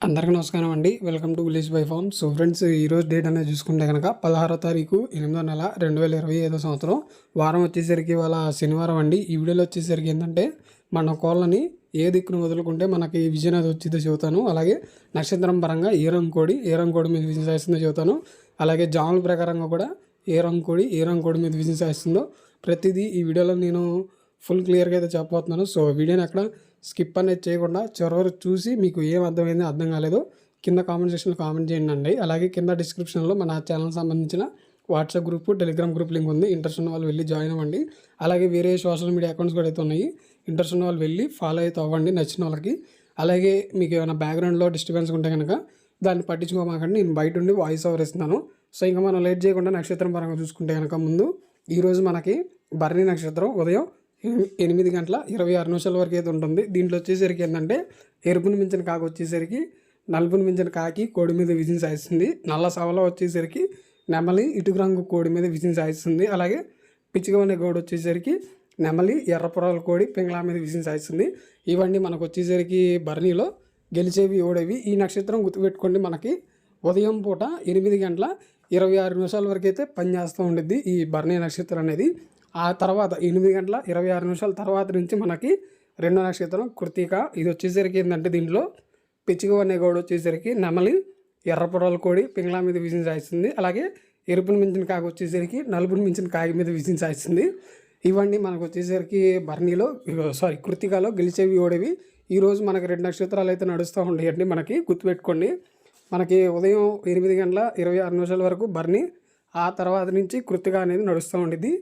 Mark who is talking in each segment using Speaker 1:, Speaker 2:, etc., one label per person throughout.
Speaker 1: అందరికీ నమస్కారం అండి. Welcome to village by farm. So friends, ఈరోజు డేట్ అనేది చూసుకుంటే కనుక 16వ తారీఖు 8వ నెల 2025 సంవత్సరం. వారం వచ్చేసరికి ఇవాళ శనివారం అండి. ఈ వీడియోలో వచ్చేసరికి ఏంటంటే మన కోళ్ళని ఏ దిక్కును వదులుకుంటే మనకి విజయం అనేది వచ్చిందో చెబుతాను. అలాగే నక్షత్రం పరంగా ఏ రంగు కోడి మీద విజయం సాధిస్తుందో చెబుతాను. అలాగే జాముల ప్రకారంగా కూడా ఏ రంగు కోడి మీద విజయం సాధిస్తుందో ప్రతిదీ ఈ వీడియోలో నేను ఫుల్ క్లియర్గా అయితే చెప్పబోతున్నాను. సో వీడియోని అక్కడ స్కిప్ అనేది చేయకుండా చివరి చూసి మీకు ఏం అర్థమైందో అర్థం కాలేదో కింద కామెంట్ సెక్షన్లో కామెంట్ చేయండి అండి. అలాగే కింద డిస్క్రిప్షన్లో మన ఛానల్ సంబంధించిన WhatsApp group, Telegram group link ఉంది. ఇంట్రెస్ట్ ఉన్న వాళ్ళు వెళ్ళి జాయిన్ అవ్వండి. అలాగే వేరే సోషల్ మీడియా అకౌంట్స్ కూడా అయితే ఉన్నాయి. ఇంట్రెస్ట్ ఉన్న వాళ్ళు వెళ్ళి ఫాలో అయితే అవ్వండి నచ్చిన వాళ్ళకి. అలాగే మీకు ఏమైనా బ్యాక్గ్రౌండ్లో డిస్టర్బెన్స్ ఉంటే కనుక దాన్ని పట్టించుకోమాకండి. నేను బయట ఉండి వాయిస్ ఓవర్ ఇస్తున్నాను. సో ఇంకా మనం లేట్ చేయకుండా నక్షత్రం పరంగా చూసుకుంటే కనుక ముందు ఈరోజు మనకి భరణి నక్షత్రం ఉదయం 8:26 వరకు అయితే ఉంటుంది. దీంట్లో వచ్చేసరికి ఏంటంటే ఎరుపుని మించిన కాకి వచ్చేసరికి నలుపుని మించిన కాకి కోడి మీద విజయం సాధిస్తుంది. నల్ల సవల వచ్చేసరికి నెమలి ఇటుక రంగు కోడి మీద విజయం సాధిస్తుంది. అలాగే పిచ్చిగవనే గోడు వచ్చేసరికి నెమలి ఎర్రపురాల కోడి పింగళా మీద విజయం సాధిస్తుంది. ఇవన్నీ మనకు వచ్చేసరికి భరణిలో గెలిచేవి ఓడేవి. ఈ నక్షత్రం గుర్తుపెట్టుకోండి, మనకి ఉదయం పూట 8:26 వరకు అయితే పనిచేస్తూ ఉండిద్ది ఈ భరణి నక్షత్రం అనేది. ఆ తర్వాత 8:26 తర్వాత నుంచి మనకి రెండో నక్షత్రం కృత్తిక. ఇది వచ్చేసరికి ఏంటంటే దీంట్లో పిచ్చిగ అనే గోడు వచ్చేసరికి నెమలి ఎర్రపొడల కోడి పింగళా మీద విజయం సాధిస్తుంది. అలాగే ఎరుపుని మించిన కాకి వచ్చేసరికి నలుపుని మించిన కాకి మీద విజయం సాధిస్తుంది. ఇవన్నీ మనకు వచ్చేసరికి భరణిలో కృత్తికలో గెలిచేవి ఓడేవి. ఈరోజు మనకి 2 నక్షత్రాలు అయితే నడుస్తూ ఉండేయండి. మనకి గుర్తుపెట్టుకోండి, మనకి ఉదయం 8:26 వరకు భరణి, ఆ తర్వాత నుంచి కృత్తిక అనేది నడుస్తూ ఉండేది.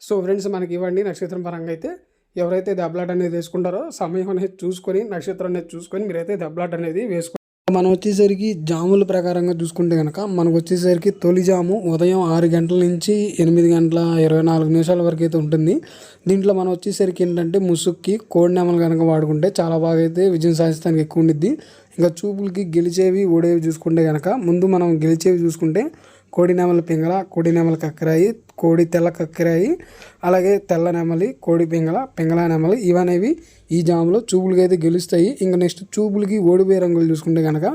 Speaker 1: సో ఫ్రెండ్స్, మనకి ఇవ్వండి నక్షత్రం పరంగా అయితే ఎవరైతే దెబ్బలాట అనేది వేసుకుంటారో సమయం అనేది చూసుకొని నక్షత్రం అనేది చూసుకొని మీరైతే దెబ్బలాట అనేది వేసుకోండి. మనం వచ్చేసరికి జాముల ప్రకారంగా చూసుకుంటే కనుక మనకు వచ్చేసరికి తొలి జాము ఉదయం 6 గంటల నుంచి 8:24 వరకు అయితే ఉంటుంది. దీంట్లో మనం వచ్చేసరికి ఏంటంటే ముసుక్కి కోడి నెమలు కనుక వాడుకుంటే చాలా బాగా అయితే విజయం సాధించడానికి ఎక్కువ ఉండిద్ది. ఇంకా చూపులకి గెలిచేవి ఓడేవి చూసుకుంటే కనుక ముందు మనం గెలిచేవి చూసుకుంటే కోడి నెమలి పింగళ, కోడి నెమలి కక్కరాయి, కోడి తెల్ల కక్కరాయి, అలాగే తెల్ల నెమలి, కోడి పింగళ నెమలి ఇవనేవి ఈ జాములో చూపులకి అయితే గెలుస్తాయి. ఇంకా నెక్స్ట్ చూపులకి ఓడిపోయే రంగులు చూసుకుంటే కనుక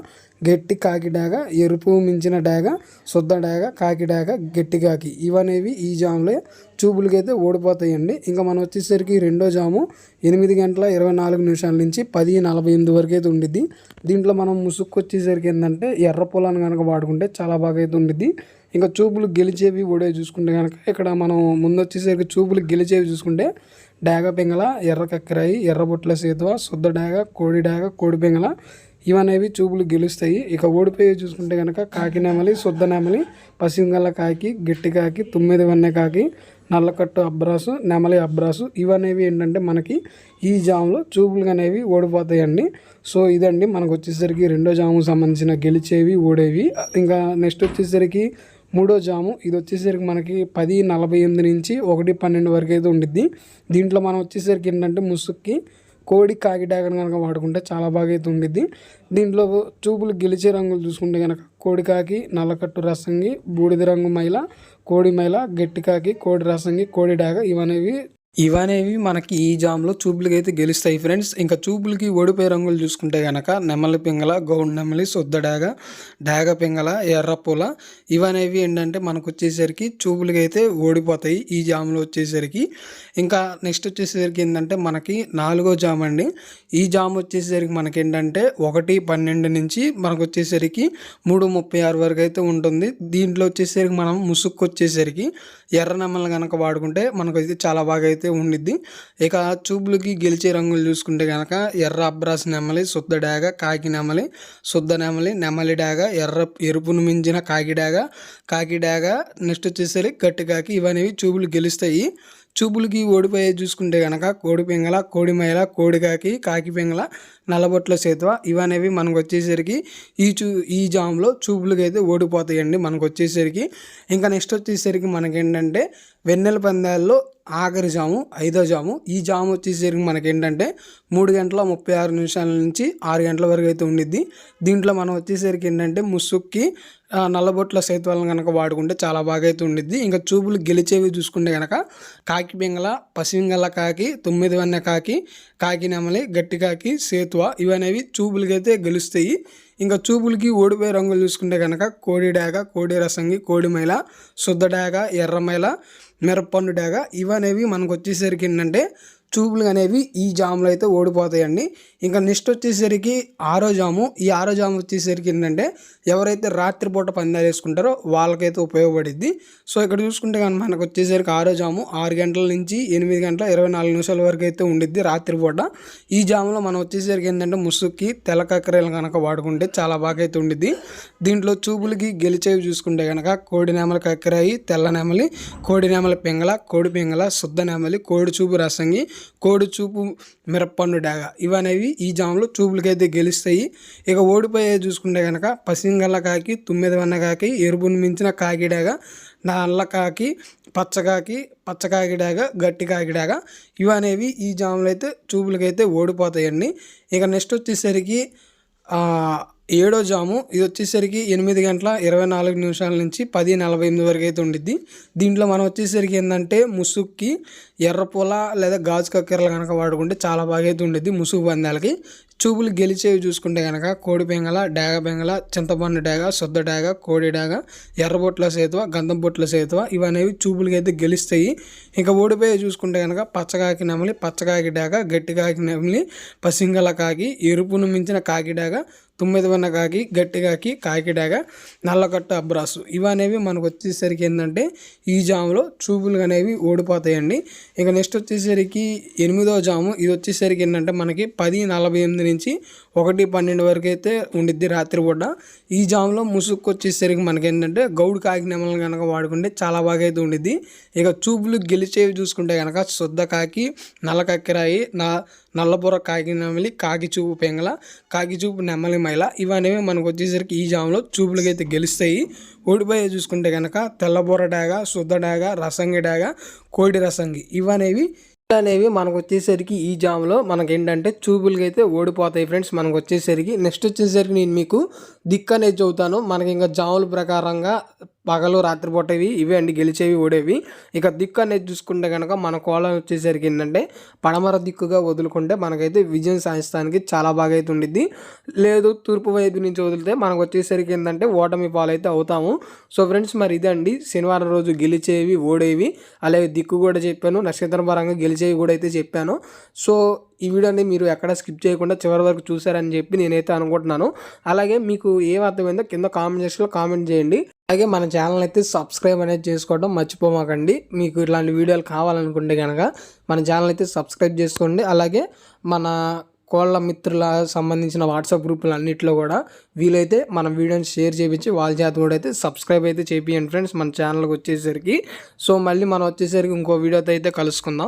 Speaker 1: గట్టి కాకి డాగ, ఎరుపు మించిన డాగ, శుద్ధ డాగ, కాకి డాగ, గట్టి కాకి ఇవనేవి ఈ జాములో చూపులకి అయితే ఓడిపోతాయండి. ఇంకా మనం వచ్చేసరికి రెండో జాము 8:24 నుంచి 10:48 వరకు అయితే ఉండిద్ది. దీంట్లో మనం ముసుక్కు వచ్చేసరికి ఏంటంటే ఎర్ర పొలాన్ని కనుక వాడుకుంటే చాలా బాగా అయితే ఉండిద్ది. ఇంకా చూపులు గెలిచేవి ఓడే చూసుకుంటే కనుక ఇక్కడ మనం ముందు వచ్చేసరికి చూపులు గెలిచేవి చూసుకుంటే డాగ పింగళ, ఎర్ర కక్కరాయి, ఎర్రబొట్ల సేతువ, శుద్ధ డాగ, కోడి పింగళ ఇవనేవి చూపులు గెలుస్తాయి. ఇక ఓడిపోయి చూసుకుంటే కనుక కాకి నెమలి, శుద్ధ నెమలి, పసిగల్ల కాకి, గట్టి కాకి, 9 వన్నె కాకి, నల్లకట్టు అబ్రాసు, నెమలి అబ్రాసు ఇవనేవి ఏంటంటే మనకి ఈ జాములో చూపులు అనేవి ఓడిపోతాయండి. సో ఇదండి మనకు వచ్చేసరికి రెండో జాముకు సంబంధించిన గెలిచేవి ఓడేవి. ఇంకా నెక్స్ట్ వచ్చేసరికి మూడో జాము, ఇది వచ్చేసరికి మనకి 10:48 నుంచి 1:12 వరకు అయితే ఉండిద్ది. దీంట్లో మనం వచ్చేసరికి ఏంటంటే ముసుక్కి కోడి కాకి డాగను కనుక వాడుకుంటే చాలా బాగా అయితే ఉండిద్ది. దీంట్లో చూపులు గెలిచే రంగులు చూసుకుంటే కనుక కోడి కాకి, నల్లకట్టు రసంగి, బూడిద రంగు మైల, కోడి మైల, గట్టి కాకి, కోడి రసంగి, కోడి డాగ ఇవనేవి మనకి ఈ జామ్లో చూపులకి అయితే గెలుస్తాయి ఫ్రెండ్స్. ఇంకా చూపులకి ఓడిపోయే రంగులు చూసుకుంటే కనుక నెమలి పింగళ, గౌండ్ నెమలి, శుద్ధ డాగ, డాగ పింగళ, ఎర్రపూల ఇవనేవి ఏంటంటే మనకు వచ్చేసరికి చూపులకి అయితే ఓడిపోతాయి ఈ జామ్లో వచ్చేసరికి. ఇంకా నెక్స్ట్ వచ్చేసరికి ఏంటంటే మనకి 4వ జామ్ అండి. ఈ జామ్ వచ్చేసరికి మనకి ఏంటంటే 1:12 నుంచి మనకు వచ్చేసరికి 3:36 వరకు అయితే ఉంటుంది. దీంట్లో వచ్చేసరికి మనం ముసుక్కు వచ్చేసరికి ఎర్ర నెమలు కనుక వాడుకుంటే మనకు అయితే చాలా బాగా అయితే ఉండిద్ది. ఇక చూపులకి గెలిచే రంగులు చూసుకుంటే కనుక ఎర్ర అబ్రాస్ నెమలి, శుద్ధ డాగ, కాకి నెమలి, శుద్ధ నెమలి, నెమలి డాగ, ఎరుపును మించిన కాకి డాగ, నెక్స్ట్ వచ్చేసరికి గట్టి కాకి ఇవనేవి చూపులు గెలుస్తాయి. చూపులకి ఓడిపోయే చూసుకుంటే కనుక కోడి పింగళ, కోడి మైల, కోడి కాకి, కాకి పింగళ, నల్లబొట్ల సేతువ ఇవనేవి మనకు వచ్చేసరికి ఈ జామ్లో చూపులకి అయితే ఓడిపోతాయండి మనకు వచ్చేసరికి. ఇంకా నెక్స్ట్ వచ్చేసరికి మనకేంటంటే వెన్నెల పందాల్లో ఆఖరి జాము 5వ జాము. ఈ జాము వచ్చేసరికి మనకేంటంటే 3:36 నుంచి 6 గంటల వరకు అయితే ఉండిద్ది. దీంట్లో మనం వచ్చేసరికి ఏంటంటే ముసుక్కి నల్లబొట్ల సేతువాలను కనుక వాడుకుంటే చాలా బాగా అయితే ఉండిద్ది. ఇంకా చూపులు గెలిచేవి చూసుకుంటే కనుక కాకి పింగళ, పసిపింగళ కాకి, 9 వన్నె కాకి, కాకి నెమలి, గట్టి కాకి, సేతువ సేతువ ఇవనేవి చూపులకైతే గెలుస్తాయి. ఇంకా చూపులకి ఓడిపోయే రంగులు చూసుకుంటే కనుక కోడి డాగ, కోడి రసంగి, కోడి మైల, శుద్ధ డాగ, ఎర్ర మైల, మిరప్పండు డాగ ఇవనేవి మనకు వచ్చేసరికి ఏంటంటే చూపులు అనేవి ఈ జాములో అయితే ఓడిపోతాయండి. ఇంకా నెక్స్ట్ వచ్చేసరికి ఆరో జాము. ఈ ఆరో జాము వచ్చేసరికి ఏంటంటే ఎవరైతే రాత్రిపూట పందాలు వేసుకుంటారో వాళ్ళకైతే ఉపయోగపడిద్ది. సో ఇక్కడ చూసుకుంటే కానీ మనకు వచ్చేసరికి ఆరో జాము 6 గంటల నుంచి 8 గంటల 24 నిమిషాల వరకు అయితే ఉండిద్ది రాత్రిపూట. ఈ జాములో మనం వచ్చేసరికి ఏంటంటే ముసుక్కి తెల్ల కక్కరేలు కనుక వాడుకుంటే చాలా బాగా అయితే ఉండిద్ది. దీంట్లో చూపులకి గెలిచేవి చూసుకుంటే కనుక కోడి నెమలి కక్కరాయి, తెల్ల నెమలి, కోడి నెమలి పింగళ, కోడి పింగళ, శుద్ధ నెమలి, కోడి చూపు రసంగి, కోడి చూపు మిరప్పండు డాగ ఇవనేవి ఈ జాములో చూపులకైతే గెలుస్తాయి. ఇక ఓడిపోయేది చూసుకుంటే కనుక పసింగల్ల కాకి, తుమ్మెద వన్న కాకి, ఎరుపును మించిన కాకి డాగ, నల్ల కాకి, పచ్చకాకి డాగ, గట్టి కాకి డాగ ఇవనేవి ఈ జాములు అయితే చూపులకైతే ఓడిపోతాయండి. ఇక నెక్స్ట్ వచ్చేసరికి ఏడో జాము. ఇది వచ్చేసరికి 8 గంటల 24 నిమిషాల నుంచి 10:48 వరకు అయితే ఉండిద్ది. దీంట్లో మనం వచ్చేసరికి ఏంటంటే ముసుగుకి ఎర్రపూల లేదా గాజు కక్కెరలు కనుక వాడుకుంటే చాలా బాగా అయితే ఉండిద్ది ముసుగు పందాలకి. చూపులు గెలిచేవి చూసుకుంటే కనుక కోడి పెంగల, డాగ పెంగల, చింతపండు డాగ, శుద్ధ డాగ, కోడి డాగ, ఎర్రబొట్ల సేతువ, గంధం బొట్ల సేతువ ఇవనేవి చూపులకి అయితే గెలుస్తాయి. ఇంకా ఓడిపోయి చూసుకుంటే కనుక పచ్చకాకి నెమలి, పచ్చకాకి డాగ, గట్టి కాకి నెమలి, పసింగల కాకి, ఎరుపును మించిన కాకి డాగ, 9 వన్న కాకి, గట్టి కాకి, కాకి డాగ, నల్లకట్టు అబ్రాసు ఇవనేవి మనకు వచ్చేసరికి ఏంటంటే ఈ జాములో చూపులు అనేవి ఓడిపోతాయండి. ఇక నెక్స్ట్ వచ్చేసరికి 8వ జాము. ఇది వచ్చేసరికి ఏంటంటే మనకి 10:48 నుంచి 1:12 వరకు అయితే ఉండిద్ది రాత్రిపూట. ఈ జాములో ముసుగు వచ్చేసరికి మనకి ఏంటంటే గౌడు కాకి నెమలను కనుక వాడుకుంటే చాలా బాగా అయితే ఉండిద్ది. ఇక చూపులు గెలిచేవి చూసుకుంటే కనుక శుద్ధ కాకి, నల్ల కక్కిరాయి, నల్లబుర్ర కాకి నెమలి, కాకి చూపు పెంగల, కాకి చూపు నెమలి మైల ఇవనేవి మనకు వచ్చేసరికి ఈ జాములో చూపులకైతే గెలుస్తాయి. ఓడిపోయే చూసుకుంటే కనుక తెల్లబుర్ర డాగ, శుద్ధ డాగ, రసంగి డాగ, కోడి రసంగి ఇవనేవి మనకు వచ్చేసరికి ఈ జాములో మనకి ఏంటంటే చూపులకి అయితే ఓడిపోతాయి ఫ్రెండ్స్. మనకు వచ్చేసరికి నెక్స్ట్ వచ్చేసరికి నేను మీకు దిక్కు అనేది చెబుతాను. మనకి ఇంకా జాముల ప్రకారంగా పగలు రాత్రిపూటవి ఇవే అండి గెలిచేవి ఓడేవి. ఇక దిక్కు అనేది చూసుకుంటే కనుక మన కోళ్ళ వచ్చేసరికి ఏంటంటే పడమర దిక్కుగా వదులుకుంటే మనకైతే విజయం సాధించడానికి చాలా బాగా అయితే ఉండిద్ది. లేదు తూర్పు వైపు నుంచి వదిలితే మనకు వచ్చేసరికి ఏంటంటే ఓటమి పాలైతే అవుతాము. సో ఫ్రెండ్స్ మరి ఇదండి శనివారం రోజు గెలిచేవి ఓడేవి, అలాగే దిక్కు కూడా చెప్పాను, నక్షత్రం పరంగా గెలిచేవి కూడా అయితే చెప్పాను. సో ఈ వీడియోని మీరు ఎక్కడ స్కిప్ చేయకుండా చివరి వరకు చూసారని చెప్పి నేనైతే అనుకుంటున్నాను. అలాగే మీకు ఏం అర్థమైందో కింద కామెంట్ సెక్షన్లో కామెంట్ చేయండి. అలాగే మన ఛానల్ అయితే సబ్స్క్రైబ్ అనేది చేసుకోవడం మర్చిపోమాకండి. మీకు ఇట్లాంటి వీడియోలు కావాలనుకుంటే కనుక మన ఛానల్ అయితే సబ్స్క్రైబ్ చేసుకోండి. అలాగే మన కోళ్ళ మిత్రుల సంబంధించిన వాట్సాప్ గ్రూపులు అన్నింటిలో కూడా వీలైతే మన వీడియోని షేర్ చేయించి వాళ్ళ చేత కూడా అయితే సబ్స్క్రైబ్ అయితే చేపియండి ఫ్రెండ్స్ మన ఛానల్కి వచ్చేసరికి. సో మళ్ళీ మనం వచ్చేసరికి ఇంకో వీడియోతో అయితే కలుసుకుందాం.